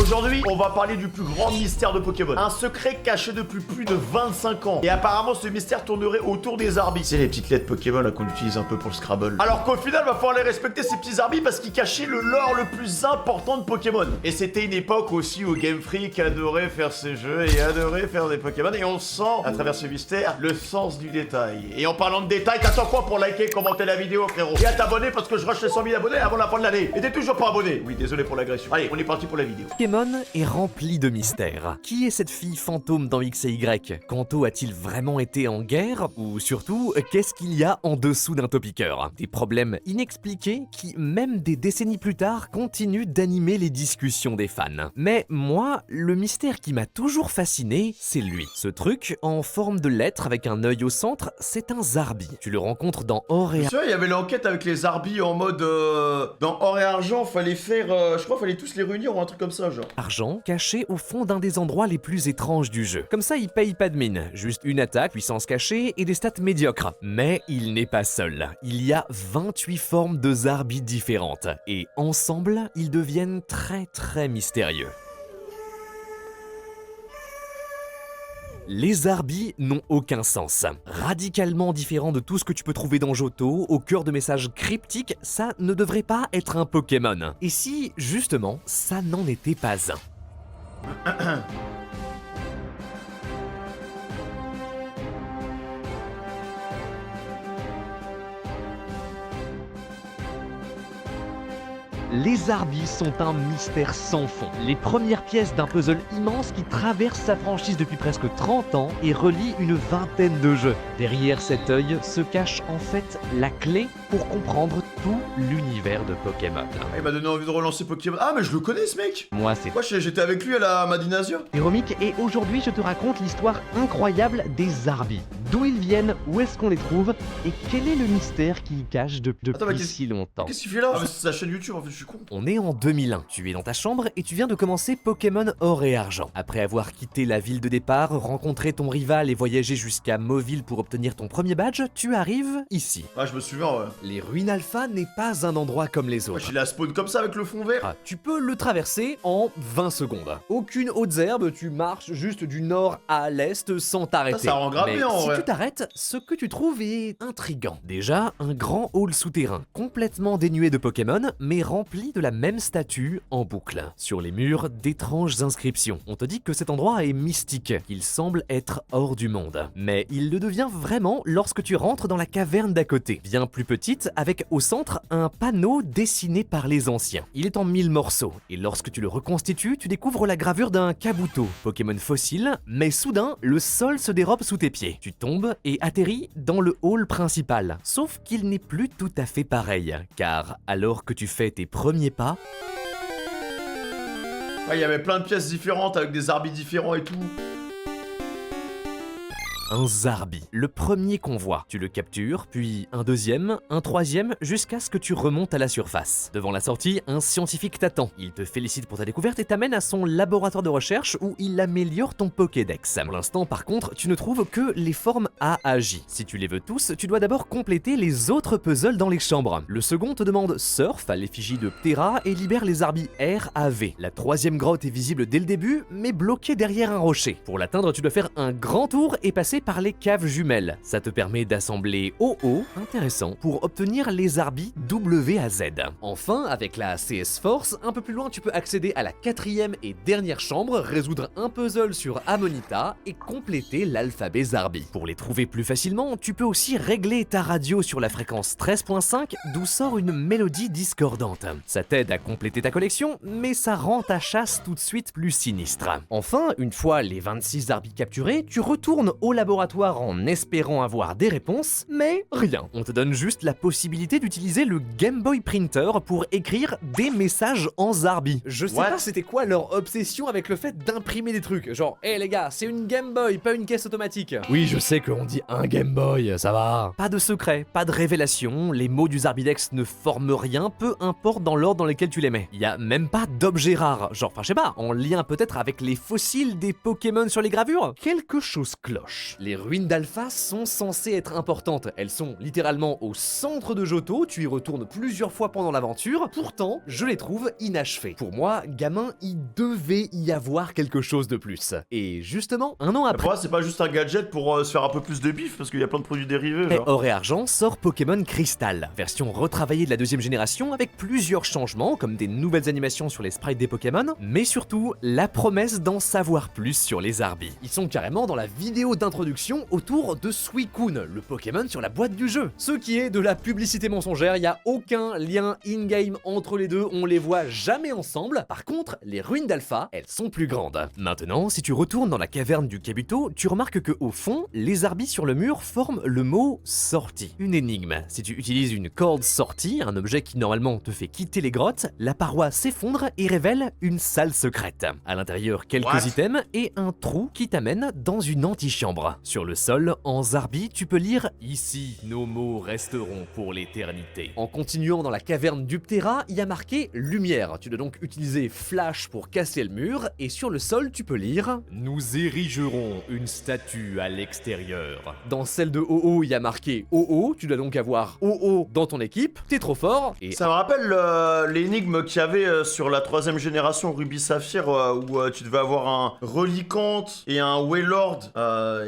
Aujourd'hui, on va parler du plus grand mystère de Pokémon. Un secret caché depuis plus de 25 ans. Et apparemment, ce mystère tournerait autour des Arbis. C'est les petites lettres Pokémon là qu'on utilise un peu pour le Scrabble. Alors qu'au final, va falloir les respecter ces petits Arbis parce qu'ils cachaient le lore le plus important de Pokémon. Et c'était une époque aussi où Game Freak adorait faire ses jeux et adorait faire des Pokémon. Et on sent, à travers ce mystère, le sens du détail. Et en parlant de détail, t'attends quoi pour liker, commenter la vidéo, frérot? Et à t'abonner parce que je rush les 100 000 abonnés avant la fin de l'année. Et t'es toujours pas abonné? Oui, désolé pour l'agression. Allez, on est parti pour la vidéo. Pokémon est rempli de mystères. Qui est cette fille fantôme dans X et Y? Kanto a-t-il vraiment été en guerre? Ou surtout, qu'est-ce qu'il y a en dessous d'un topiqueur? Des problèmes inexpliqués qui, même des décennies plus tard, continuent d'animer les discussions des fans. Mais moi, le mystère qui m'a toujours fasciné, c'est lui. Ce truc, en forme de lettre avec un œil au centre, c'est un Zarbi. Tu le rencontres dans Or et Tu vois, il y avait l'enquête avec les Arbis en mode dans Or et Argent, fallait faire je crois fallait tous les réunir ou un truc comme ça genre. Argent, caché au fond d'un des endroits les plus étranges du jeu. Comme ça, il paye pas de mine, juste une attaque, puissance cachée et des stats médiocres. Mais il n'est pas seul. Il y a 28 formes de Zarbi différentes, et ensemble, ils deviennent très mystérieux. Les Zarbi n'ont aucun sens. Radicalement différents de tout ce que tu peux trouver dans Johto, au cœur de messages cryptiques, ça ne devrait pas être un Pokémon. Et si, justement, ça n'en était pas un? Les Zarbi sont un mystère sans fond. Les premières pièces d'un puzzle immense qui traverse sa franchise depuis presque 30 ans et relie une vingtaine de jeux. Derrière cet œil se cache en fait la clé pour comprendre tout l'univers de Pokémon. Ah, il m'a donné envie de relancer Pokémon. Ah mais je le connais ce mec. Moi c'est J'étais avec lui à la Madinazia. Héromique et aujourd'hui je te raconte l'histoire incroyable des Zarbi. D'où ils viennent, où est-ce qu'on les trouve et quel est le mystère qui y cache depuis si longtemps. Qu'est-ce qu'il fait là? Ah mais c'est sa chaîne YouTube en fait, je suis con. On est en 2001, tu es dans ta chambre et tu viens de commencer Pokémon Or et Argent. Après avoir quitté la ville de départ, rencontré ton rival et voyagé jusqu'à Mauville pour obtenir ton premier badge, tu arrives ici. Ah je me souviens ouais. Les ruines alpha n'est pas un endroit comme les autres. Il a spawn comme ça avec le fond vert. Ah, tu peux le traverser en 20 secondes. Aucune haute herbe, tu marches juste du nord à l'est sans t'arrêter. Ça rend grave Mais bien en si vrai. tu t'arrêtes, ce que tu trouves est intriguant. Déjà, un grand hall souterrain, complètement dénué de Pokémon, mais rempli de la même statue en boucle. Sur les murs, d'étranges inscriptions. On te dit que cet endroit est mystique, qu'il semble être hors du monde. Mais il le devient vraiment lorsque tu rentres dans la caverne d'à côté. Bien plus petite, avec au centre un panneau dessiné par les anciens. Il est en 1000 morceaux, et lorsque tu le reconstitues, tu découvres la gravure d'un Kabuto, Pokémon fossile, mais soudain, le sol se dérobe sous tes pieds. Tu tombes et atterris dans le hall principal. Sauf qu'il n'est plus tout à fait pareil, car alors que tu fais tes premiers pas, Ah, il y avait plein de pièces différentes avec des Arbis différents et tout. un Zarbi, le premier qu'on voit. Tu le captures, puis un deuxième, un troisième, jusqu'à ce que tu remontes à la surface. Devant la sortie, un scientifique t'attend. Il te félicite pour ta découverte et t'amène à son laboratoire de recherche où il améliore ton Pokédex. Pour l'instant, par contre, tu ne trouves que les formes AAJ. Si tu les veux tous, tu dois d'abord compléter les autres puzzles dans les chambres. Le second te demande Surf à l'effigie de Ptera et libère les Zarbi RAV. La troisième grotte est visible dès le début, mais bloquée derrière un rocher. Pour l'atteindre, tu dois faire un grand tour et passer par les caves jumelles. Ça te permet d'assembler OO, intéressant, pour obtenir les Zarbi W à Z. Enfin, avec la CS Force, un peu plus loin, tu peux accéder à la quatrième et dernière chambre, résoudre un puzzle sur Amonita et compléter l'alphabet Zarbi. Pour les trouver plus facilement, tu peux aussi régler ta radio sur la fréquence 13.5, d'où sort une mélodie discordante. Ça t'aide à compléter ta collection, mais ça rend ta chasse tout de suite plus sinistre. Enfin, une fois les 26 Zarbi capturés, tu retournes au laboratoire en espérant avoir des réponses, mais rien. On te donne juste la possibilité d'utiliser le Game Boy Printer pour écrire des messages en Zarbi. Je sais pas c'était quoi leur obsession avec le fait d'imprimer des trucs. Genre, hé les gars, c'est une Game Boy, pas une caisse automatique. Oui, je sais qu'on dit un Game Boy, ça va. Pas de secret, pas de révélation, les mots du Zarbidex ne forment rien, peu importe dans l'ordre dans lequel tu les mets. Y a même pas d'objets rares, genre, enfin je sais pas, en lien peut-être avec les fossiles des Pokémon sur les gravures. Quelque chose cloche. vache. Les ruines d'Alpha sont censées être importantes. Elles sont littéralement au centre de Johto, tu y retournes plusieurs fois pendant l'aventure. Pourtant, je les trouve inachevées. Pour moi, gamin, il devait y avoir quelque chose de plus. Et justement, un an après... Après, c'est pas juste un gadget pour se faire un peu plus de bif, parce qu'il y a plein de produits dérivés, genre. Or et Argent sort Pokémon Crystal, version retravaillée de la deuxième génération avec plusieurs changements comme des nouvelles animations sur les sprites des Pokémon, mais surtout la promesse d'en savoir plus sur les Arbis. Ils sont carrément dans la vidéo d'introduction autour de Suicune, le Pokémon sur la boîte du jeu. Ce qui est de la publicité mensongère, il n'y a aucun lien in-game entre les deux, on les voit jamais ensemble. Par contre, les ruines d'Alpha, elles sont plus grandes. Maintenant, si tu retournes dans la caverne du Kabuto, tu remarques que au fond, les Arbis sur le mur forment le mot sortie. Une énigme. Si tu utilises une corde sortie, un objet qui normalement te fait quitter les grottes, la paroi s'effondre et révèle une salle secrète. À l'intérieur, quelques items et un trou qui t'amène dans une antichambre. Sur le sol, en Zarbi, tu peux lire « Ici, nos mots resteront pour l'éternité ». En continuant dans la caverne du Ptera, il y a marqué « Lumière ». Tu dois donc utiliser Flash pour casser le mur et sur le sol, tu peux lire « Nous érigerons une statue à l'extérieur ». Dans celle de OO, il y a marqué OO, tu dois donc avoir OO dans ton équipe, t'es trop fort, et... Ça me rappelle l'énigme qu'il y avait sur la 3ème génération Ruby Saphir, où tu devais avoir un Reliquante et un Wailord,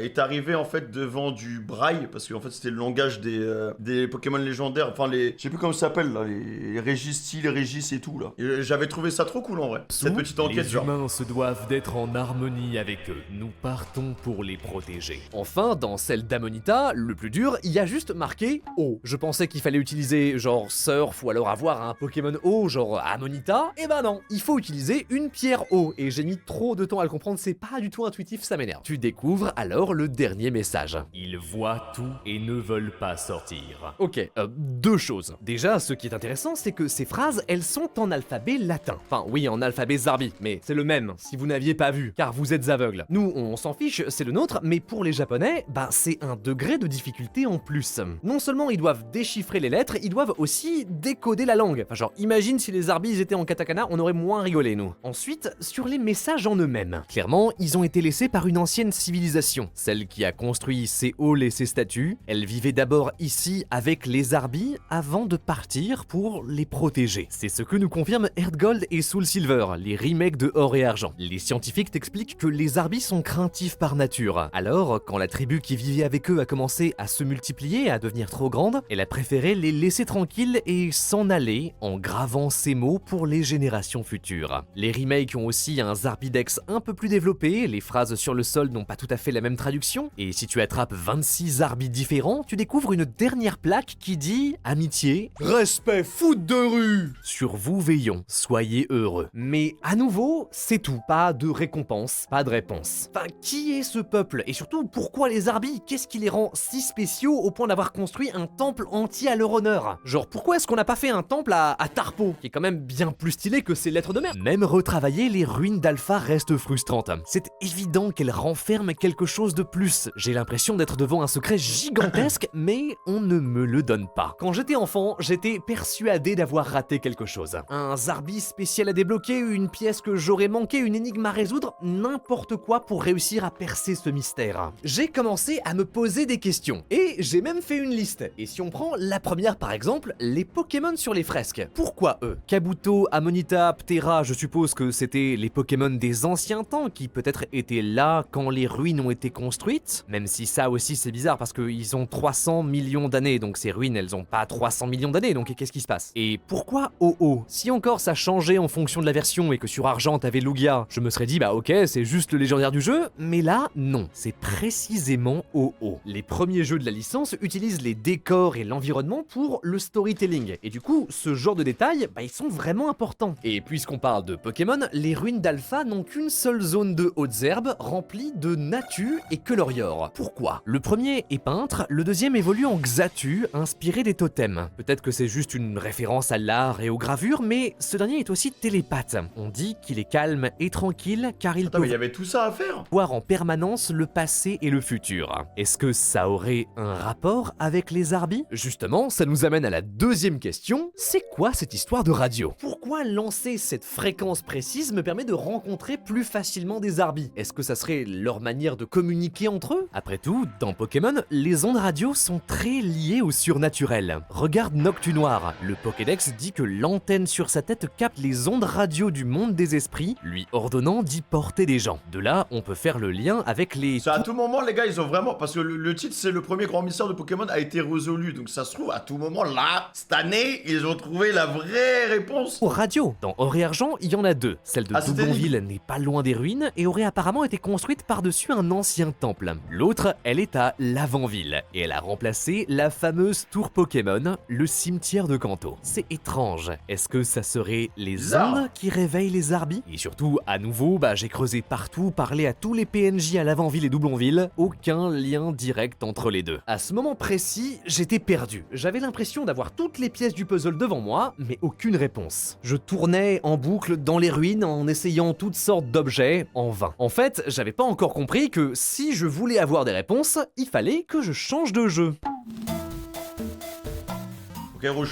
et t'arrivais en fait devant du braille, parce qu'en fait c'était le langage des Pokémon légendaires, enfin les... je sais plus comment ça s'appelle là, les Registis, les Régis et tout là. Et j'avais trouvé ça trop cool en vrai, cette petite enquête les genre. humains se doivent d'être en harmonie avec eux, nous partons pour les protéger. Enfin, dans celle d'Amonita, le plus dur, il y a juste marqué eau. Je pensais qu'il fallait utiliser genre Surf ou alors avoir un Pokémon eau genre Amonita, et ben non, il faut utiliser une pierre eau, et j'ai mis trop de temps à le comprendre, c'est pas du tout intuitif, ça m'énerve. Tu découvres alors le dernier message. Ils voient tout et ne veulent pas sortir. Ok, deux choses. Déjà, ce qui est intéressant, c'est que ces phrases, elles sont en alphabet latin. Enfin, oui, en alphabet Zarbi, mais c'est le même, si vous n'aviez pas vu, car vous êtes aveugles. Nous, on s'en fiche, c'est le nôtre, mais pour les japonais, bah c'est un degré de difficulté en plus. Non seulement ils doivent déchiffrer les lettres, ils doivent aussi décoder la langue. Enfin genre, imagine si les Arbis étaient en katakana, on aurait moins rigolé, nous. Ensuite, sur les messages en eux-mêmes. Clairement, ils ont été laissés par une ancienne civilisation, celle qui a construit ces halls et ces statues. Elle vivait d'abord ici avec les Arbis avant de partir pour les protéger. C'est ce que nous confirment Earthgold et Soul Silver, les remakes de Or et Argent. Les scientifiques t'expliquent que les Arbis sont craintifs par nature. Alors, quand la tribu qui vivait avec eux a commencé à se multiplier, à devenir trop grande, elle a préféré les laisser tranquilles et s'en aller en gravant ces mots pour les générations futures. Les remakes ont aussi un Zarbidex un peu plus développé, les phrases sur le sol n'ont pas tout à fait la même traduction, et si tu attrapes 26 Zarbis différents, tu découvres une dernière plaque qui dit « Amitié, respect, foot de rue ! Sur vous veillons, soyez heureux ». Mais à nouveau, c'est tout, pas de récompense, pas de réponse. Enfin, qui est ce peuple? Et surtout, pourquoi les Arbis? Qu'est-ce qui les rend si spéciaux au point d'avoir construit un temple entier à leur honneur? Genre, pourquoi est-ce qu'on n'a pas fait un temple à Tarpo, qui est quand même bien plus stylé que ces lettres de merde? Même retravailler les ruines d'Alpha reste frustrante. C'est évident qu'elles renferment quelque chose de plus. J'ai l'impression d'être devant un secret gigantesque, mais on ne me le donne pas. Quand j'étais enfant, j'étais persuadé d'avoir raté quelque chose. Un Zarbi spécial à débloquer, une pièce que j'aurais manqué, une énigme à résoudre, n'importe quoi pour réussir à percer ce mystère. J'ai commencé à me poser des questions, et j'ai même fait une liste. Et si on prend la première par exemple, les Pokémon sur les fresques. Pourquoi eux? Kabuto, Amonita, Ptera, je suppose que c'était les Pokémon des anciens temps qui peut-être étaient là quand les ruines ont été construites. Même si ça aussi c'est bizarre parce qu'ils ont 300 millions d'années, donc ces ruines elles ont pas 300 millions d'années, donc qu'est-ce qui se passe? Et pourquoi OO? Si encore ça changeait en fonction de la version et que sur Argent t'avais Lugia, je me serais dit bah ok c'est juste le légendaire du jeu, mais là non, c'est précisément OO. Les premiers jeux de la licence utilisent les décors et l'environnement pour le storytelling, et du coup ce genre de détails, bah ils sont vraiment importants. Et puisqu'on parle de Pokémon, les ruines d'Alpha n'ont qu'une seule zone de hautes herbes remplie de Natu et Colorior. Pourquoi? Le premier est peintre, le deuxième évolue en Xatu, inspiré des totems. Peut-être que c'est juste une référence à l'art et aux gravures, mais ce dernier est aussi télépathe. On dit qu'il est calme et tranquille car il Attends, peut mais il y avait tout ça à faire? voir en permanence le passé et le futur. Est-ce que ça aurait un rapport avec les Arbis? Justement, ça nous amène à la deuxième question, c'est quoi cette histoire de radio? Pourquoi lancer cette fréquence précise me permet de rencontrer plus facilement des Arbis? Est-ce que ça serait leur manière de communiquer communiquer entre eux? Après tout, dans Pokémon, les ondes radio sont très liées au surnaturel. Regarde Noctunoir, le Pokédex dit que l'antenne sur sa tête capte les ondes radio du monde des esprits, lui ordonnant d'y porter des gens. De là, on peut faire le lien avec les... Ça, à tout moment, les gars, ils ont vraiment... Parce que le titre, c'est le premier grand mystère de Pokémon a été résolu. Donc ça se trouve, à tout moment, là, cette année, ils ont trouvé la vraie réponse. Radio. Dans Or et Argent, il y en a deux. Celle de Doublonville n'est pas loin des ruines et aurait apparemment été construite par-dessus un ancien temple. L'autre, elle est à Lavanville et elle a remplacé la fameuse tour Pokémon, le cimetière de Kanto. C'est étrange. Est-ce que ça serait les ondes qui réveillent les Arbis? Et surtout, à nouveau, j'ai creusé partout, parlé à tous les PNJ à Lavanville et Doublonville, aucun lien direct entre les deux. À ce moment précis, j'étais perdu. J'avais l'impression d'avoir toutes les pièces du puzzle devant moi, mais aucune réponse. Je tournais en boucle dans les ruines en essayant toutes sortes d'objets, en vain. En fait, j'avais pas encore compris que si je voulais avoir des réponses, il fallait que je change de jeu.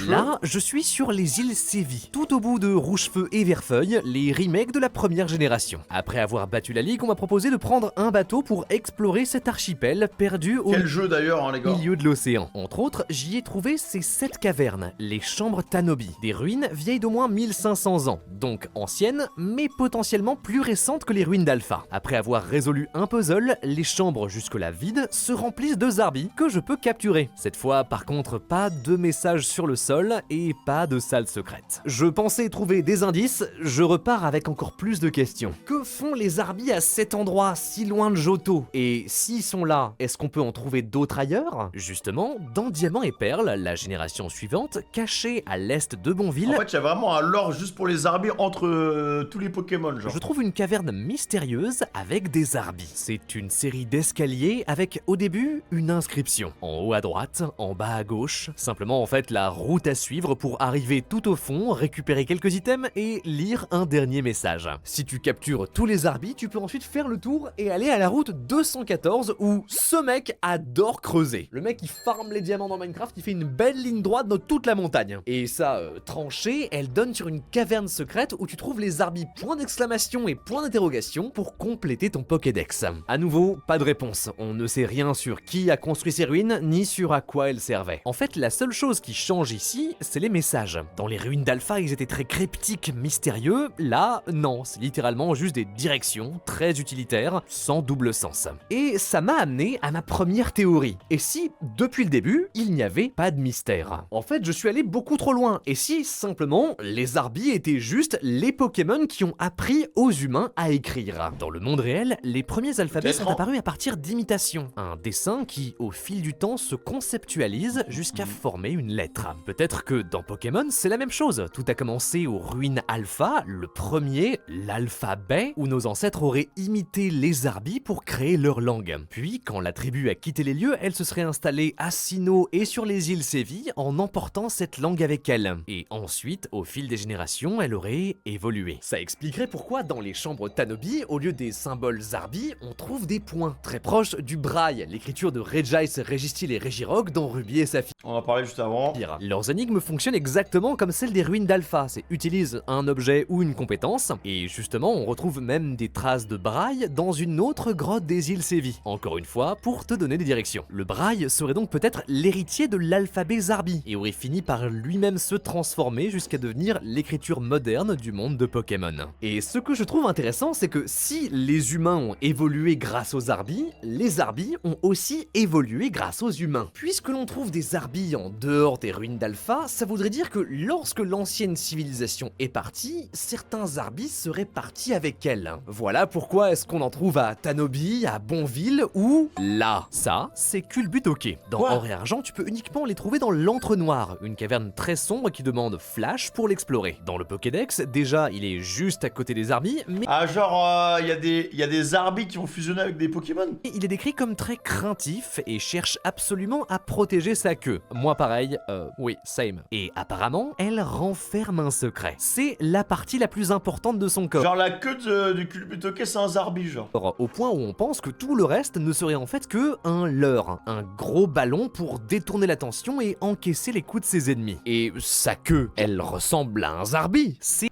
Là, je suis sur les îles Sévi, tout au bout de Rouge-Feu et Verfeuille, les remakes de la première génération. Après avoir battu la Ligue, on m'a proposé de prendre un bateau pour explorer cet archipel perdu au milieu de l'océan. Entre autres, j'y ai trouvé ces 7 cavernes, les chambres Tanobi, des ruines vieilles d'au moins 1500 ans, donc anciennes, mais potentiellement plus récentes que les ruines d'Alpha. Après avoir résolu un puzzle, les chambres jusque-là vides se remplissent de Zarbis que je peux capturer. Cette fois, par contre, pas de message sur le sol et pas de salle secrète. Je pensais trouver des indices, je repars avec encore plus de questions. Que font les Arbis à cet endroit, si loin de Johto? Et s'ils sont là, est-ce qu'on peut en trouver d'autres ailleurs? Justement, dans Diamant et Perle, la génération suivante, cachée à l'est de Bonville... En fait, il y a vraiment un lore juste pour les Arbis entre tous les Pokémon, genre. Je trouve une caverne mystérieuse avec des Arbis. C'est une série d'escaliers avec, au début, une inscription. En haut à droite, en bas à gauche, simplement en fait la route à suivre pour arriver tout au fond, récupérer quelques items et lire un dernier message. Si tu captures tous les Arbis, tu peux ensuite faire le tour et aller à la route 214 où ce mec adore creuser. Le mec il farme les diamants dans Minecraft, il fait une belle ligne droite dans toute la montagne. Et sa tranchée, elle donne sur une caverne secrète où tu trouves les Arbis point d'exclamation et point d'interrogation pour compléter ton Pokédex. À nouveau, pas de réponse. On ne sait rien sur qui a construit ces ruines, ni sur à quoi elles servaient. En fait, la seule chose qui change ici, c'est les messages. Dans les ruines d'Alpha, ils étaient très cryptiques, mystérieux. Là, non, c'est littéralement juste des directions très utilitaires, sans double sens. Et ça m'a amené à ma première théorie. Et si, depuis le début, il n'y avait pas de mystère? En fait, je suis allé beaucoup trop loin. Et si, simplement, les Arbis étaient juste les Pokémon qui ont appris aux humains à écrire? Dans le monde réel, les premiers alphabets sont apparus à partir d'imitations. Un dessin qui, au fil du temps, se conceptualise jusqu'à former une lettre. Peut-être que dans Pokémon, c'est la même chose. Tout a commencé aux ruines Alpha, le premier, l'alphabet, où nos ancêtres auraient imité les Arbis pour créer leur langue. Puis, quand la tribu a quitté les lieux, elle se serait installée à Sinnoh et sur les îles Sévi en emportant cette langue avec elle. Et ensuite, au fil des générations, elle aurait évolué. Ça expliquerait pourquoi dans les chambres Tanobi, au lieu des symboles Arbis, on trouve des points, très proches du braille, l'écriture de Regice, Régistil et Régirogue dans Ruby et Saphir. On en a parlé juste avant. Leurs énigmes fonctionnent exactement comme celles des ruines d'Alpha, c'est utilise un objet ou une compétence, et justement on retrouve même des traces de braille dans une autre grotte des îles Sévi, encore une fois pour te donner des directions. Le braille serait donc peut-être l'héritier de l'alphabet Zarbi, et aurait fini par lui-même se transformer jusqu'à devenir l'écriture moderne du monde de Pokémon. Et ce que je trouve intéressant, c'est que si les humains ont évolué grâce aux Zarbi, les Arbis ont aussi évolué grâce aux humains. Puisque l'on trouve des Arbis en dehors des ruines d'Alpha, ça voudrait dire que lorsque l'ancienne civilisation est partie, certains Arbis seraient partis avec elle. Voilà pourquoi est-ce qu'on en trouve à Tanobi, à Bonville ou là. Ça, c'est Culbutoke. Dans Or et Argent, tu peux uniquement les trouver dans l'Entre-Noir, une caverne très sombre qui demande Flash pour l'explorer. Dans le Pokédex, déjà, il est juste à côté des Arbis, mais... Ah genre, il y a des Arbis qui vont fusionner avec des Pokémon? Il est décrit comme très craintif et cherche absolument à protéger sa queue. Moi pareil, oui, same. Et apparemment, elle renferme un secret. C'est la partie la plus importante de son corps. Genre la queue du Culbutoke, c'est un Zarbi, genre. Au point où on pense que tout le reste ne serait en fait que un leurre. Un gros ballon pour détourner l'attention et encaisser les coups de ses ennemis. Et sa queue, elle ressemble à un Zarbi. C'est...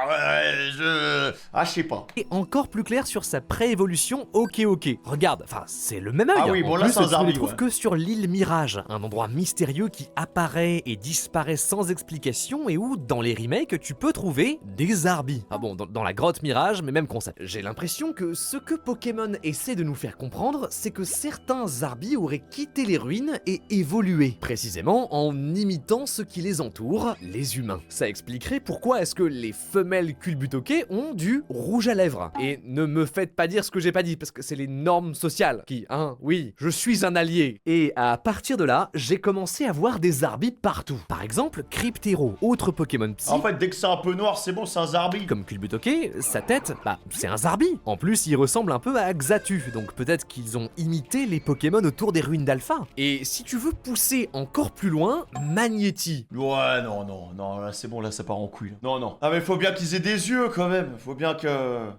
je sais pas. Et encore plus clair sur sa pré-évolution, ok. Regarde, enfin, c'est le même œil. Ah oui, En bon, là, plus, c'est un tu ne Zarbi, les trouves ouais. que sur l'île Mirage, un endroit mystérieux qui apparaît et disparaît sans explication et où, dans les remakes, tu peux trouver des Zarbis. Ah bon, dans la grotte Mirage, mais même concept. J'ai l'impression que ce que Pokémon essaie de nous faire comprendre, c'est que certains Zarbis auraient quitté les ruines et évolué, précisément en imitant ce qui les entoure, les humains. Ça expliquerait pourquoi est-ce que les femelles culbutoquées ont du rouge à lèvres. Et ne me faites pas dire ce que j'ai pas dit, parce que c'est les normes sociales qui, oui, je suis un allié. Et à partir de là, j'ai commencé à voir des Zarbis partout. Par exemple, Cryptero, autre Pokémon psy. En fait, dès que c'est un peu noir, c'est bon, c'est un Zarbi. Comme Culbutoqué, sa tête, c'est un Zarbi. En plus, il ressemble un peu à Xatu, donc peut-être qu'ils ont imité les Pokémon autour des ruines d'Alpha. Et si tu veux pousser encore plus loin, Magnéti. Ouais, non, là c'est bon, là ça part en couille. Non. Ah mais faut bien qu'ils aient des yeux quand même, faut bien que...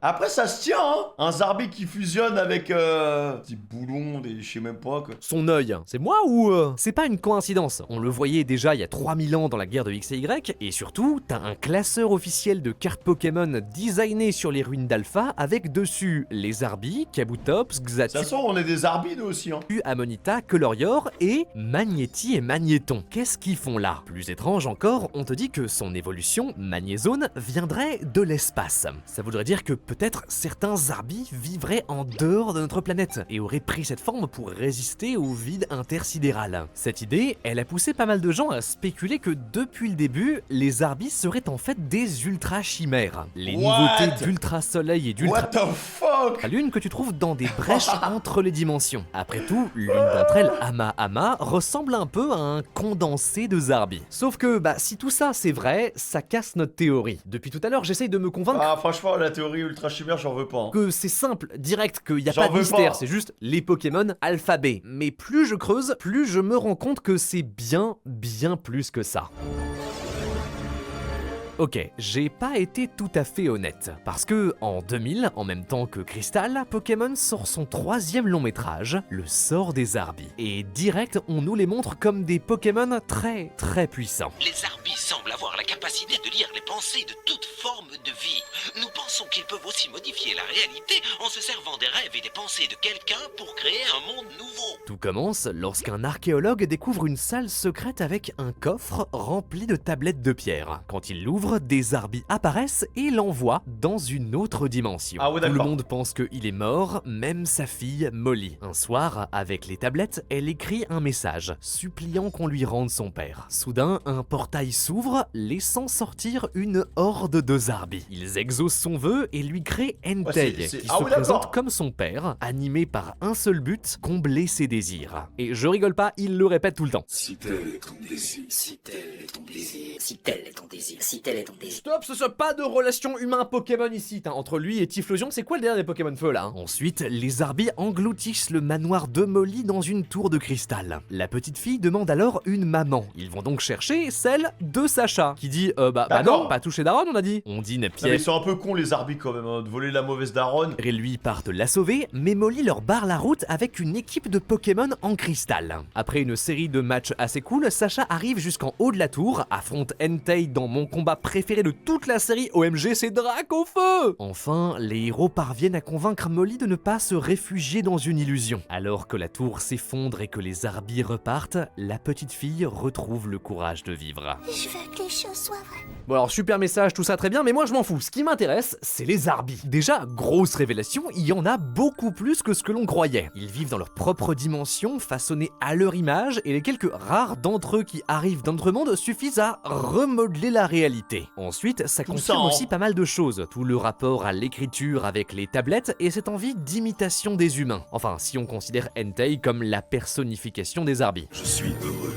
Après ça se tient, hein. Un Zarbi qui fusionne avec des boulons, je sais même pas quoi. Son œil, c'est moi ou c'est pas une coïncidence. On le voyait déjà il y a 3000 ans dans la guerre de X et Y, et surtout, t'as un classeur officiel de cartes Pokémon designé sur les ruines d'Alpha avec dessus les Zarbis, Kabutops, De toute Xatu, façon, on est des Zarbis nous aussi, hein. Amonita, Colorior et Magnéti et Magnéton. Qu'est-ce qu'ils font là? Plus étrange encore, on te dit que son évolution, Magnézone, viendrait de l'espace. Ça voudrait dire que peut-être certains Zarbis vivraient en dehors de notre planète et auraient pris cette forme pour résister au vide intersidéral. Cette idée, elle a poussé pas mal de gens à spéculer que depuis le début, les Zarbis seraient en fait des ultra-chimères. Les nouveautés d'Ultra-Soleil et d'Ultra... What the fuck? La lune que tu trouves dans des brèches entre les dimensions. Après tout, l'une d'entre elles, Ama, ressemble un peu à un condensé de Zarbi. Sauf que, si tout ça c'est vrai, ça casse notre théorie. Depuis tout à l'heure, j'essaye de me convaincre Ah franchement, la théorie ultra chimère, j'en veux pas, hein. que c'est simple, direct, qu'il n'y a J'en pas de veux mystère, pas. c'est juste les Pokémon alphabet. Mais plus je creuse, plus je me rends compte que c'est bien plus que ça. Ok, j'ai pas été tout à fait honnête, parce que en 2000, en même temps que Crystal, Pokémon sort son 3e long métrage, Le Sort des Zarbis. Et direct, on nous les montre comme des Pokémon très puissants. Les Zarbis semblent avoir la capacité de lire les pensées de toute forme de vie. Nous pensons qu'ils peuvent aussi modifier la réalité en se servant des rêves et des pensées de quelqu'un pour créer un monde nouveau. Tout commence lorsqu'un archéologue découvre une salle secrète avec un coffre rempli de tablettes de pierre. Quand il l'ouvre, des Zarbis apparaissent et l'envoient dans une autre dimension. Ah ouais, Tout le d'accord. monde pense qu'il est mort, même sa fille Molly. Un soir, avec les tablettes, elle écrit un message, suppliant qu'on lui rende son père. Soudain, un portail s'ouvre, laissant sortir une horde de Zarbis. Ils exaucent son vœu et lui créent Entei, c'est- qui ah se ouais, présente d'accord. comme son père, animé par un seul but, combler ses désirs. Et je rigole pas, il le répète tout le temps. Si tel est ton désir, Si tel est ton désir, si tel est ton désir, si tel est ton désir. Stop, ce soit pas de relation humain-Pokémon ici, entre lui et Typhlosion, c'est quoi le dernier des Pokémon Feu là? Ensuite, les Zarbis engloutissent le manoir de Molly dans une tour de cristal. La petite fille demande alors une maman. Ils vont donc chercher celle de Sacha, qui dit D'accord. non, pas toucher Daron on a dit. On dit Non, mais Pierre ils sont un peu cons les Zarbis quand même, hein, de voler la mauvaise daronne. et lui partent la sauver, mais Molly leur barre la route avec une équipe de Pokémon en cristal. Après une série de matchs assez cool, Sacha arrive jusqu'en haut de la tour, affronte Entei dans mon combat préféré de toute la série, OMG c'est Dracofeu. Enfin, les héros parviennent à convaincre Molly de ne pas se réfugier dans une illusion. Alors que la tour s'effondre et que les Zarbis repartent, la petite fille retrouve le courage de vivre. Je veux que les choses soient vraies. Bon alors super message, tout ça très bien, mais moi je m'en fous. Ce qui m'intéresse, c'est les Zarbis. Déjà, grosse révélation, il y en a beaucoup plus que ce que l'on croyait. Ils vivent dans leur propre dimension, façonnés à leur image, et les quelques rares d'entre eux qui arrivent dans notre monde suffisent à remodeler la réalité. Ensuite, ça Tout confirme ça, hein. aussi pas mal de choses. Tout le rapport à l'écriture avec les tablettes et cette envie d'imitation des humains. Enfin, si on considère Entei comme la personnification des Zarbis. je suis heureux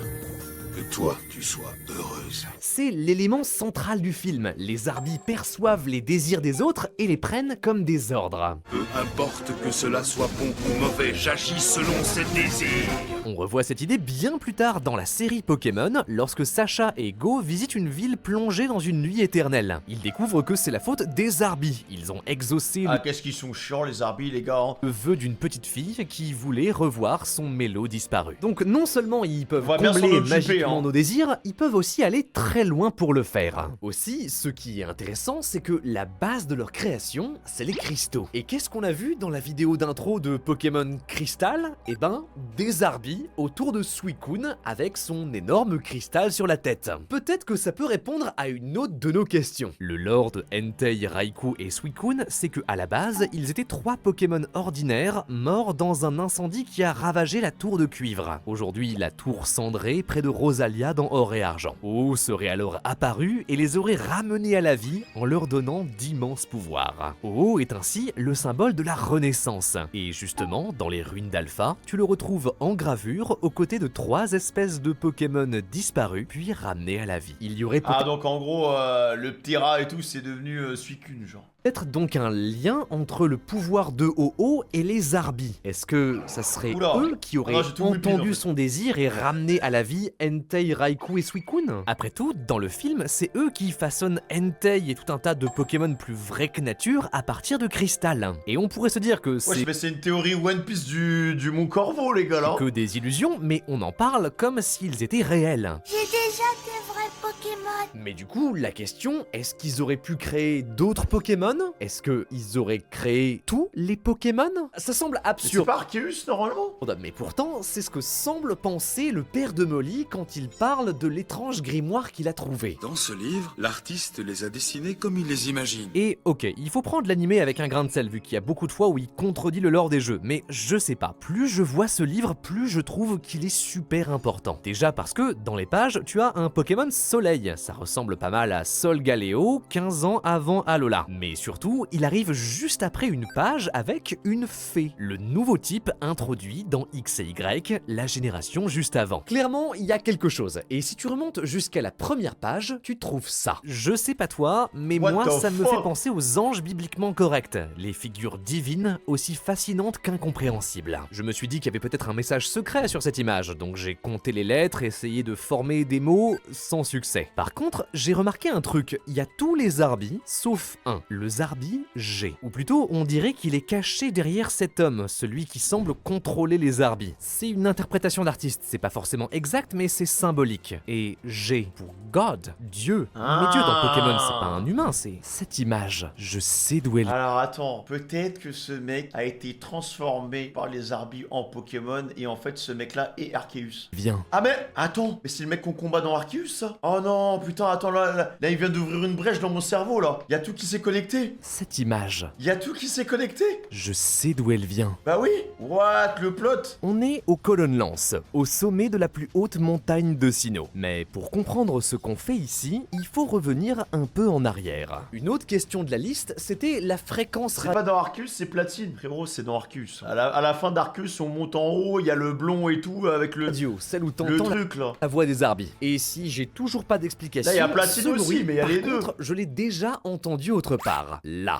que toi tu sois heureuse. C'est l'élément central du film. Les Zarbis perçoivent les désirs des autres et les prennent comme des ordres. Peu importe que cela soit bon ou mauvais, j'agis selon ses désirs. On revoit cette idée bien plus tard dans la série Pokémon, lorsque Sacha et Go visitent une ville plongée dans une nuit éternelle. Ils découvrent que c'est la faute des Arbis. Ils ont exaucé Ah, qu'est-ce qu'ils sont chiants les Arbis, les gars, hein. le vœu d'une petite fille qui voulait revoir son mélo disparu. Donc non seulement ils peuvent On va bien s'en combler occuper, magiquement hein. nos désirs, ils peuvent aussi aller très loin pour le faire. Aussi, ce qui est intéressant, c'est que la base de leur création, c'est les cristaux. Et qu'est-ce qu'on a vu dans la vidéo d'intro de Pokémon Crystal? Eh ben, des Arbis autour de Suicune avec son énorme cristal sur la tête. Peut-être que ça peut répondre à une autre de nos questions. Le lore de Entei, Raikou et Suicune, c'est que à la base, ils étaient 3 Pokémon ordinaires morts dans un incendie qui a ravagé la tour de cuivre. Aujourd'hui, la tour cendrée près de Rosalia dans Or et Argent. O serait alors apparu et les aurait ramenés à la vie en leur donnant d'immenses pouvoirs. O est ainsi le symbole de la renaissance. Et justement, dans les ruines d'Alpha, tu le retrouves en gravure aux côtés de 3 espèces de Pokémon disparus puis ramenés à la vie. Il y aurait Ah, donc en gros, le petit rat et tout, c'est devenu Suicune, genre. peut-être donc un lien entre le pouvoir de Ho-Oh et les Arbis. Est-ce que ça serait Oula. eux qui auraient Ah non, j'ai tout compris, en entendu fait. son désir et ramené à la vie Entei, Raikou et Suicune? Après tout, dans le film, c'est eux qui façonnent Entei et tout un tas de Pokémon plus vrais que nature à partir de cristal. Et on pourrait se dire que Ouais, c'est mais c'est une théorie One Piece du Mont Corvo, les gars, là. que des illusions, mais on en parle comme s'ils étaient réels. J'ai déjà des vrais Pokémon. Mais du coup, la question, est-ce qu'ils auraient pu créer d'autres Pokémon? Est-ce qu'ils auraient créé tous les Pokémon? Ça semble C'est absurde. pas Arceus, normalement? Mais pourtant, c'est ce que semble penser le père de Molly quand il parle de l'étrange grimoire qu'il a trouvé. Dans ce livre, l'artiste les a dessinés comme il les imagine. Et ok, il faut prendre l'animé avec un grain de sel vu qu'il y a beaucoup de fois où il contredit le lore des jeux, mais je sais pas, plus je vois ce livre, plus je trouve qu'il est super important. Déjà parce que, dans les pages, tu as un Pokémon Soleil, ça ressemble pas mal à Solgaleo, 15 ans avant Alola. Mais surtout, il arrive juste après une page avec une fée, le nouveau type introduit dans X et Y, la génération juste avant. Clairement, il y a quelque chose, et si tu remontes jusqu'à la première page, tu trouves ça. Je sais pas toi, mais What moi the ça me fuck? fait penser aux anges bibliquement corrects, les figures divines aussi fascinantes qu'incompréhensibles. Je me suis dit qu'il y avait peut-être un message secret sur cette image, donc j'ai compté les lettres, essayé de former des mots, sans succès. Par contre, j'ai remarqué un truc, il y a tous les Arbis, sauf un, le Zarbi G. Ou plutôt, on dirait qu'il est caché derrière cet homme, celui qui semble contrôler les Arbis. C'est une interprétation d'artiste, c'est pas forcément exact, mais c'est symbolique. Et G pour God, Dieu. Ah. Mais Dieu dans Pokémon, c'est pas un humain, c'est cette image. Je sais d'où elle vient. Alors attends, peut-être que ce mec a été transformé par les Arbis en Pokémon et en fait ce mec là est Arceus. Ah mais attends, mais c'est le mec qu'on combat dans Arceus ça? Oh non, putain, attends là, il vient d'ouvrir une brèche dans mon cerveau là. Il y a tout qui s'est connecté. Cette image, Il y a tout qui s'est connecté. je sais d'où elle vient. Bah oui. What, le plot? On est au Colonne Lance, au sommet de la plus haute montagne de Sinnoh. Mais pour comprendre ce qu'on fait ici, il faut revenir un peu en arrière. Une autre question de la liste, c'était la fréquence C'est pas dans Arceus, c'est Platine. Frérot, c'est dans Arceus. À la fin d'Arceus, on monte en haut, il y a le blond et tout avec le radio, celle où le t'entends truc là. la voix des Arbis. Et si j'ai toujours pas d'explication, Là, il y a Platine ce aussi, bruit, mais il y a par les deux. contre, je l'ai déjà entendu autre part. Là.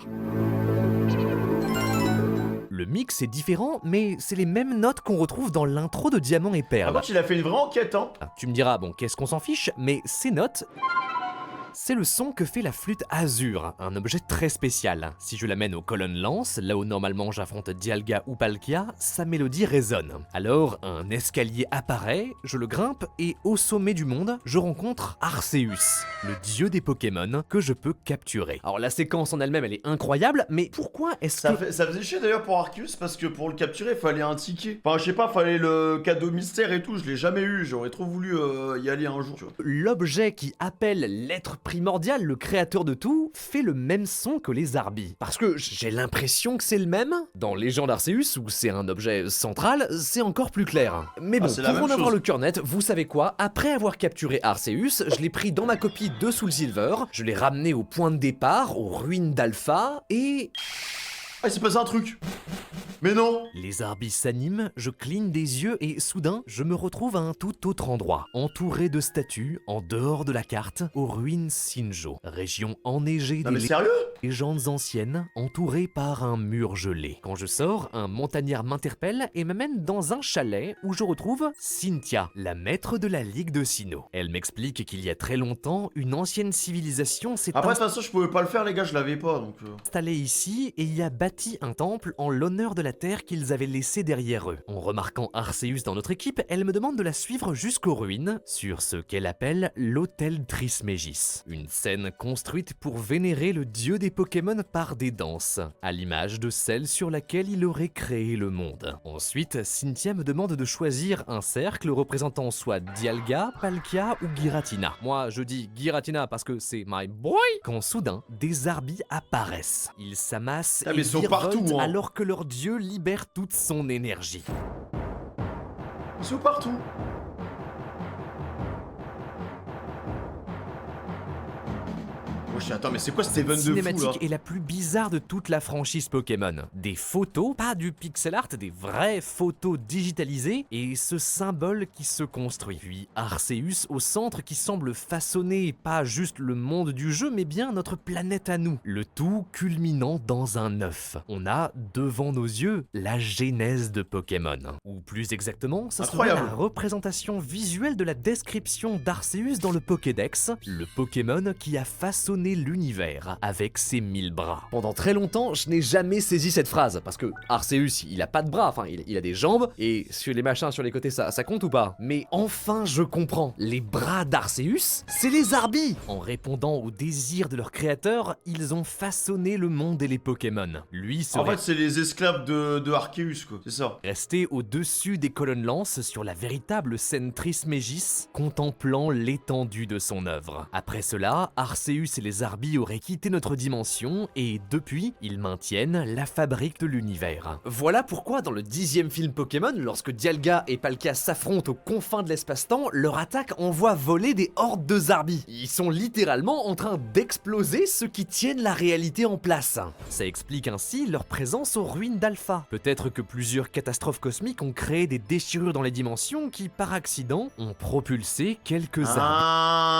Le mix est différent, mais c'est les mêmes notes qu'on retrouve dans l'intro de Diamant et Par Perle. contre, il a fait une vraie enquête, hein. Tu me diras, bon, qu'est-ce qu'on s'en fiche, mais ces notes, c'est le son que fait la flûte Azur, un objet très spécial. Si je l'amène au Colonne Lance, là où normalement j'affronte Dialga ou Palkia, sa mélodie résonne. Alors, un escalier apparaît, je le grimpe et au sommet du monde, je rencontre Arceus, le dieu des Pokémon que je peux capturer. Alors la séquence en elle-même, elle est incroyable, mais pourquoi est-ce que... Ça faisait chier d'ailleurs pour Arceus parce que pour le capturer, il fallait un ticket. Enfin, je sais pas, fallait le cadeau mystère et tout, je l'ai jamais eu. J'aurais trop voulu y aller un jour, tu vois. L'objet qui appelle l'être primordial, le créateur de tout, fait le même son que les Arbis. Parce que j'ai l'impression que c'est le même. Dans Légende Arceus, où c'est un objet central, c'est encore plus clair. Mais bon, c'est la pour même en avoir chose. le cœur net, vous savez quoi? Après avoir capturé Arceus, je l'ai pris dans ma copie de Soul Silver, je l'ai ramené au point de départ, aux ruines d'Alpha, et... Ah, il s'est passé un truc. Mais non. Les Arbis s'animent, je cligne des yeux et soudain, je me retrouve à un tout autre endroit, entouré de statues, en dehors de la carte, aux ruines Sinjo, région enneigée Non des mais sérieux? Légendes anciennes, entourées par un mur gelé. Quand je sors, un montagnard m'interpelle et m'amène dans un chalet où je retrouve Cynthia, la maître de la Ligue de Sinnoh. Elle m'explique qu'il y a très longtemps, une ancienne civilisation s'est Après, de toute façon, je pouvais pas le faire, les gars, je l'avais pas, donc... installée ici et y a bâti un temple en l'honneur de la terre qu'ils avaient laissée derrière eux. En remarquant Arceus dans notre équipe, elle me demande de la suivre jusqu'aux ruines, sur ce qu'elle appelle l'Hôtel Trismégis. Une scène construite pour vénérer le dieu des Pokémon par des danses, à l'image de celle sur laquelle il aurait créé le monde. Ensuite, Cynthia me demande de choisir un cercle représentant soit Dialga, Palkia ou Giratina. Moi, je dis Giratina parce que c'est my boy. Quand soudain, des Arbis apparaissent. Ils s'amassent Ah, et mais ils sont virevoltent partout, hein. alors que leur dieu libère toute son énergie. Ils sont partout. Attends, mais c'est quoi cette event de fou, là? Cinématique est la plus bizarre de toute la franchise Pokémon. Des photos, pas du pixel art, des vraies photos digitalisées, et ce symbole qui se construit. Puis Arceus au centre qui semble façonner pas juste le monde du jeu, mais bien notre planète à nous. Le tout culminant dans un œuf. On a devant nos yeux la genèse de Pokémon. Ou plus exactement, ça serait Incroyable. la représentation visuelle de la description d'Arceus dans le Pokédex, le Pokémon qui a façonné l'univers avec ses 1000 bras. Pendant très longtemps, je n'ai jamais saisi cette phrase, parce que Arceus, il a pas de bras, enfin, il a des jambes, et sur les machins sur les côtés, ça compte ou pas? Mais enfin, je comprends. Les bras d'Arceus, c'est les Arbis! En répondant au désir de leur créateur, ils ont façonné le monde et les Pokémon. Lui En serait fait, c'est les esclaves de Arceus, quoi. C'est ça. resté au-dessus des colonnes lances sur la véritable scène Trismégis, contemplant l'étendue de son œuvre. Après cela, Arceus et les Arbis auraient quitté notre dimension et depuis, ils maintiennent la fabrique de l'univers. Voilà pourquoi dans le 10e film Pokémon, lorsque Dialga et Palkia s'affrontent aux confins de l'espace-temps, leur attaque envoie voler des hordes de Zarbis. Ils sont littéralement en train d'exploser ceux qui tiennent la réalité en place. Ça explique ainsi leur présence aux ruines d'Alpha. Peut-être que plusieurs catastrophes cosmiques ont créé des déchirures dans les dimensions qui, par accident, ont propulsé quelques Zarbis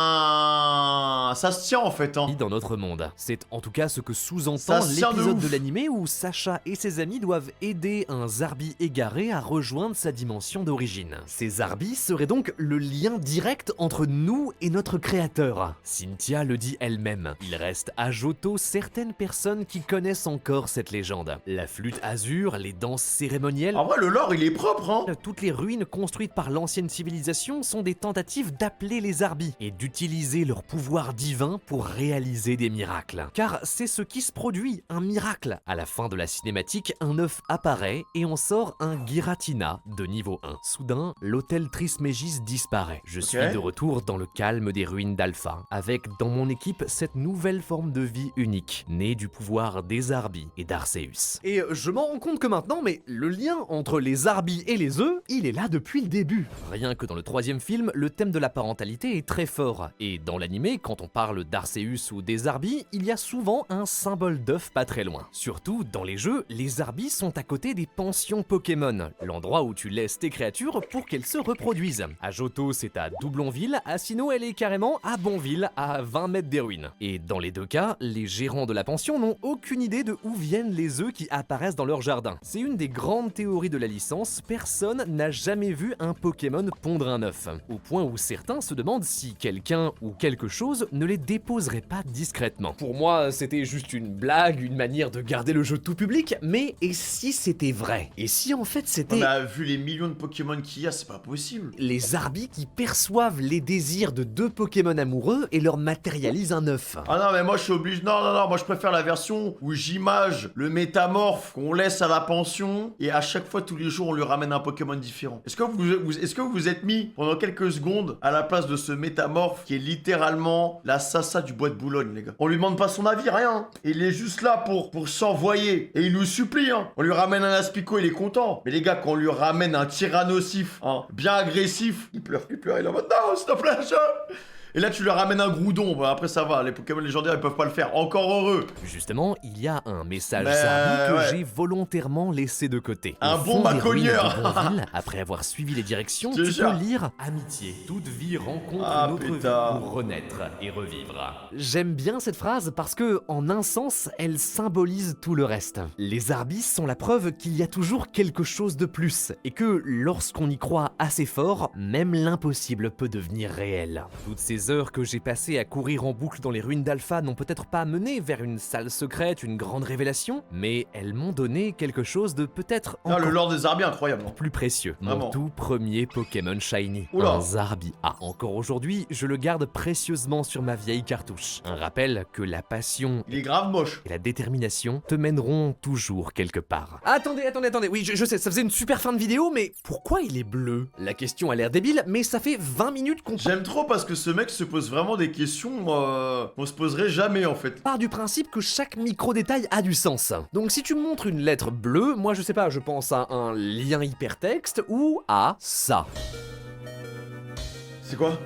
Ah, ça se tient, en fait, hein. dans notre monde. C'est en tout cas ce que sous-entend Ça se tient de l'épisode ouf. de l'animé où Sacha et ses amis doivent aider un Zarbi égaré à rejoindre sa dimension d'origine. Ces Zarbis seraient donc le lien direct entre nous et notre créateur. Cynthia le dit elle-même, il reste à Johto certaines personnes qui connaissent encore cette légende. La flûte azur, les danses cérémonielles, En vrai, le lore, il est propre, hein. toutes les ruines construites par l'ancienne civilisation sont des tentatives d'appeler les Arbis et d'utiliser leur pouvoir divin pour réaliser des miracles. Car c'est ce qui se produit, un miracle. À la fin de la cinématique, un œuf apparaît et on sort un Giratina de niveau 1. Soudain, l'hôtel Trismégis disparaît. Je suis de retour dans le calme des ruines d'Alpha, avec dans mon équipe cette nouvelle forme de vie unique, née du pouvoir des Arbis et d'Arceus. Et je m'en rends compte que maintenant, mais le lien entre les Arbis et les œufs, il est là depuis le début. Rien que dans le 3e film, le thème de la parentalité est très fort. Et dans l'animé, quand on parle d'Arceus ou des Arbis, il y a souvent un symbole d'œuf pas très loin. Surtout, dans les jeux, les Arbis sont à côté des pensions Pokémon, l'endroit où tu laisses tes créatures pour qu'elles se reproduisent. À Johto, c'est à Doublonville, à Sinnoh, elle est carrément à Bonville, à 20 mètres des ruines. Et dans les deux cas, les gérants de la pension n'ont aucune idée de où viennent les œufs qui apparaissent dans leur jardin. C'est une des grandes théories de la licence, personne n'a jamais vu un Pokémon pondre un œuf. Au point où certains se demandent si quelqu'un ou quelque chose ne les déposerait pas discrètement. Pour moi, c'était juste une blague, une manière de garder le jeu tout public, mais et si c'était vrai? Et si en fait c'était... On a vu les millions de Pokémon qu'il y a, c'est pas possible. les Arbis qui perçoivent les désirs de deux Pokémon amoureux et leur matérialisent un œuf. Ah non, mais moi je suis obligé. Non, non, non, moi je préfère la version où j'image le métamorphe qu'on laisse à la pension et à chaque fois, tous les jours, on lui ramène un Pokémon différent. Est-ce que vous vous êtes mis pendant quelques secondes à la place de ce métamorphe qui est littéralement la Sasa du bois de Boulogne, les gars? On lui demande pas son avis, rien. Il est juste là pour s'envoyer et il nous supplie, hein. On lui ramène un Aspico, il est content. Mais les gars, quand on lui ramène un Tyrannosif, hein, bien agressif, il pleure, il est en mode non, s'il te plaît, Et là, tu leur ramènes un Groudon. Bah, après, ça va. Les Pokémon légendaires, ils peuvent pas le faire. Encore heureux. Justement, il y a un message Mais Zarbi que ouais. j'ai volontairement laissé de côté. Un Au bon fond des macogneur. ruines de Bonville, après avoir suivi les directions, Je te tu jure. peux lire « Amitié, toute vie rencontre Ah, une autre putain. vie pour renaître et revivre ». J'aime bien cette phrase parce que, en un sens, elle symbolise tout le reste. Les Arbis sont la preuve qu'il y a toujours quelque chose de plus, et que, lorsqu'on y croit assez fort, même l'impossible peut devenir réel. Toutes ces heures que j'ai passées à courir en boucle dans les ruines d'Alpha n'ont peut-être pas mené vers une salle secrète, une grande révélation, mais elles m'ont donné quelque chose de peut-être Ah, encore le lore des Zarbi, incroyable. plus précieux. Vraiment. Mon tout premier Pokémon Shiny. Oula. Un Zarbi A. Encore aujourd'hui, je le garde précieusement sur ma vieille cartouche. Un rappel que la passion Il est grave moche. et la détermination te mèneront toujours quelque part. Attendez. Oui, je sais, ça faisait une super fin de vidéo, mais pourquoi il est bleu? La question a l'air débile, mais ça fait 20 minutes qu'on J'aime trop parce que ce mec se pose vraiment des questions qu'on se poserait jamais en fait. part du principe que chaque micro-détail a du sens. Donc si tu me montres une lettre bleue, moi je sais pas, je pense à un lien hypertexte ou à ça. C'est quoi?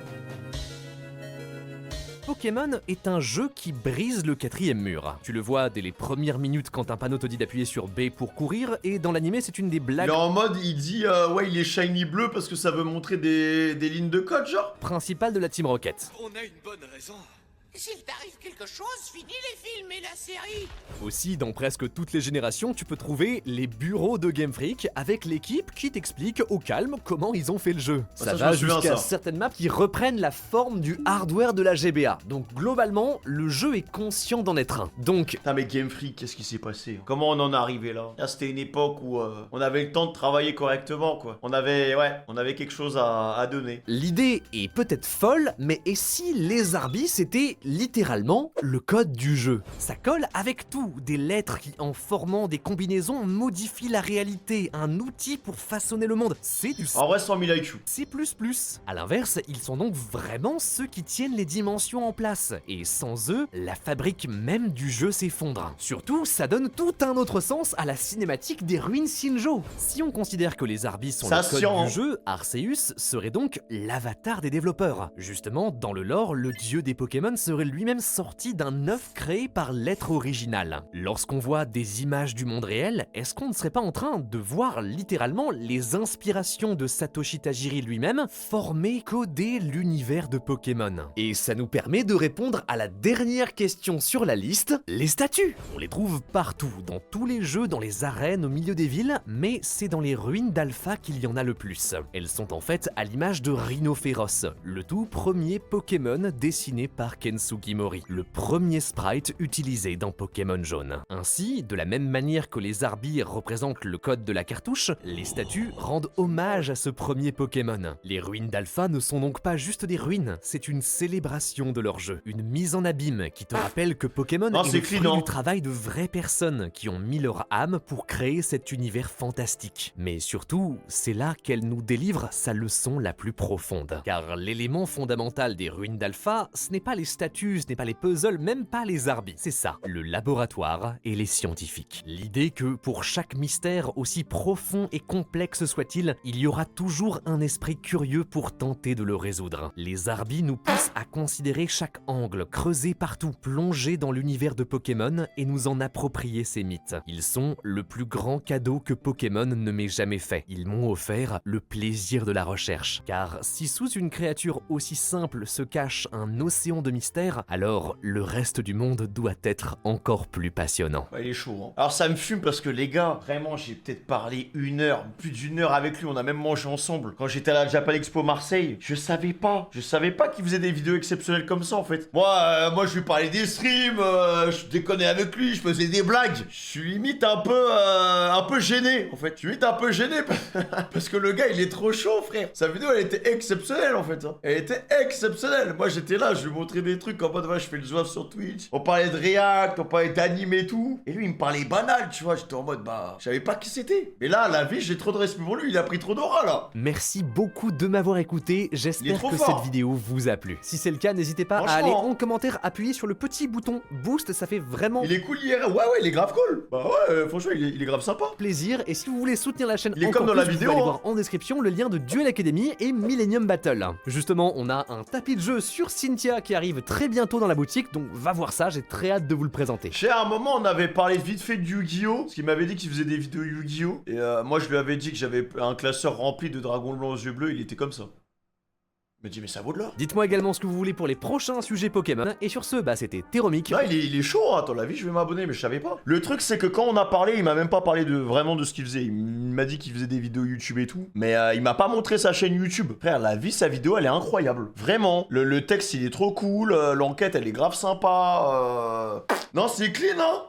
Pokémon est un jeu qui brise le 4e mur. Tu le vois dès les premières minutes quand un panneau te dit d'appuyer sur B pour courir, et dans l'animé c'est une des Il blagues est en mode, il dit ouais, il est shiny bleu parce que ça veut montrer des lignes de code, genre. principales de la Team Rocket. On a une bonne raison. S'il t'arrive quelque chose, finis les films et la série. Aussi, dans presque toutes les générations, tu peux trouver les bureaux de Game Freak avec l'équipe qui t'explique au calme comment ils ont fait le jeu. Ah, Ça ça, je va me souviens, jusqu'à ça. certaines maps qui reprennent la forme du hardware de la GBA. Donc globalement, le jeu est conscient d'en être un. Donc Putain, mais Game Freak, qu'est-ce qui s'est passé? Comment on en est arrivé là? Là, c'était une époque où on avait le temps de travailler correctement, quoi. On avait quelque chose à donner. l'idée est peut-être folle, mais et si les Arbis c'était littéralement le code du jeu? Ça colle avec tout, des lettres qui en formant des combinaisons modifient la réalité, un outil pour façonner le monde. C'est du En vrai, 100 000 IQ. C++. A l'inverse, ils sont donc vraiment ceux qui tiennent les dimensions en place. Et sans eux, la fabrique même du jeu s'effondre. Surtout, ça donne tout un autre sens à la cinématique des ruines Sinjo. Si on considère que les Arbis sont Ça le code science, hein. du jeu, Arceus serait donc l'avatar des développeurs. Justement, dans le lore, le dieu des Pokémon serait lui-même sorti d'un œuf créé par l'être original. Lorsqu'on voit des images du monde réel, est-ce qu'on ne serait pas en train de voir littéralement les inspirations de Satoshi Tajiri lui-même former, coder l'univers de Pokémon? Et ça nous permet de répondre à la dernière question sur la liste, les statues. On les trouve partout, dans tous les jeux, dans les arènes, au milieu des villes, mais c'est dans les ruines d'Alpha qu'il y en a le plus. Elles sont en fait à l'image de Rhinophéros, le tout premier Pokémon dessiné par Ken Sugimori, le premier sprite utilisé dans Pokémon Jaune. Ainsi, de la même manière que les Arbis représentent le code de la cartouche, les statues rendent hommage à ce premier Pokémon. Les ruines d'Alpha ne sont donc pas juste des ruines, c'est une célébration de leur jeu, une mise en abîme qui te rappelle que Pokémon Non, est c'est le fruit clean, hein. du travail de vraies personnes qui ont mis leur âme pour créer cet univers fantastique. Mais surtout, c'est là qu'elle nous délivre sa leçon la plus profonde. Car l'élément fondamental des ruines d'Alpha, ce n'est pas les statues, ce n'est pas les puzzles, même pas les Arbis. C'est ça, le laboratoire et les scientifiques. L'idée que pour chaque mystère, aussi profond et complexe soit-il, il y aura toujours un esprit curieux pour tenter de le résoudre. Les Arbis nous poussent à considérer chaque angle, creuser partout, plonger dans l'univers de Pokémon et nous en approprier ses mythes. Ils sont le plus grand cadeau que Pokémon ne m'ait jamais fait. Ils m'ont offert le plaisir de la recherche. Car si sous une créature aussi simple se cache un océan de mystères, alors le reste du monde doit être encore plus passionnant. Ouais, il est chaud, hein. Alors ça me fume parce que les gars, vraiment, j'ai peut-être parlé plus d'une heure avec lui, on a même mangé ensemble. Quand j'étais à la Japan Expo Marseille, je savais pas qu'il faisait des vidéos exceptionnelles comme ça en fait. Moi je lui parlais des streams, je déconnais avec lui, je faisais des blagues. Je suis limite un peu gêné en fait. Je suis limite un peu gêné parce que le gars il est trop chaud frère. Sa vidéo elle était exceptionnelle en fait, hein. Elle était exceptionnelle. Moi j'étais là, je lui montrais des trucs. trucs en mode, ouais, je fais le zouave sur Twitch. On parlait de React, on parlait d'anime et tout. Et lui, il me parlait banal, tu vois. J'étais en mode, bah, je savais pas qui c'était. Mais là, la vie, j'ai trop de respect pour lui. Il a pris trop d'aura, là. Merci beaucoup de m'avoir écouté, Il est j'espère trop que fort. cette vidéo vous a plu. Si c'est le cas, n'hésitez pas à aller Franchement. en commentaire, appuyer sur le petit bouton boost, ça fait vraiment Il est cool hier. Ouais, il est grave cool. Bah ouais, franchement, il est grave sympa. plaisir. Et si vous voulez soutenir la chaîne Il est encore comme dans plus, la vous vidéo, pouvez aller hein. voir en description le lien de Duel Academy et Millennium Battle. Justement, on a un tapis de jeu sur Cynthia qui arrive très bientôt dans la boutique, donc va voir ça, j'ai très hâte de vous le présenter. Chez à un moment, on avait parlé vite fait de Yu-Gi-Oh! Parce qu'il m'avait dit qu'il faisait des vidéos Yu-Gi-Oh! Et moi, je lui avais dit que j'avais un classeur rempli de dragons blancs aux yeux bleus. Il était comme ça. Il m'a dit, mais ça vaut de l'or. Dites-moi également ce que vous voulez pour les prochains sujets Pokémon. Et sur ce, bah c'était Teromic. Là, il est chaud, hein. Attends, la vie, je vais m'abonner, mais je savais pas. Le truc, c'est que quand on a parlé, il m'a même pas parlé vraiment de ce qu'il faisait. Il m'a dit qu'il faisait des vidéos YouTube et tout. Mais il m'a pas montré sa chaîne YouTube. Frère, la vie, sa vidéo, elle est incroyable. Vraiment. Le texte, il est trop cool. L'enquête, elle est grave sympa. Non, c'est clean, hein.